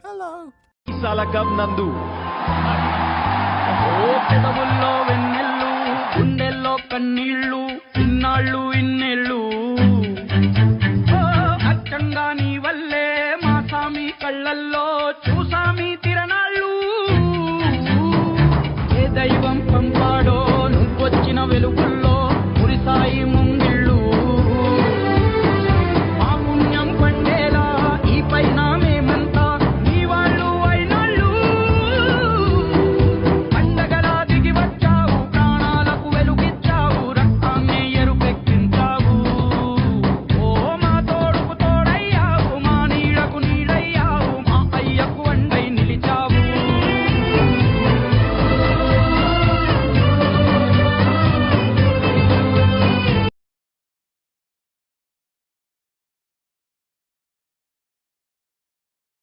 Hello. Salakam నందు ఓ పెదవుల్లో వెన్నెల్లు గుండెల్లో కన్నీళ్ళు ఇన్నాళ్ళు ఇన్నేళ్ళు అచ్చంగా నీ వల్లే మా సామి కళ్ళల్లో చూసామి తిరణాళ్ళు ఏ దైవం పంపాడో నువ్వొచ్చిన వెలుగుల్లో మురిసాయి ముంగ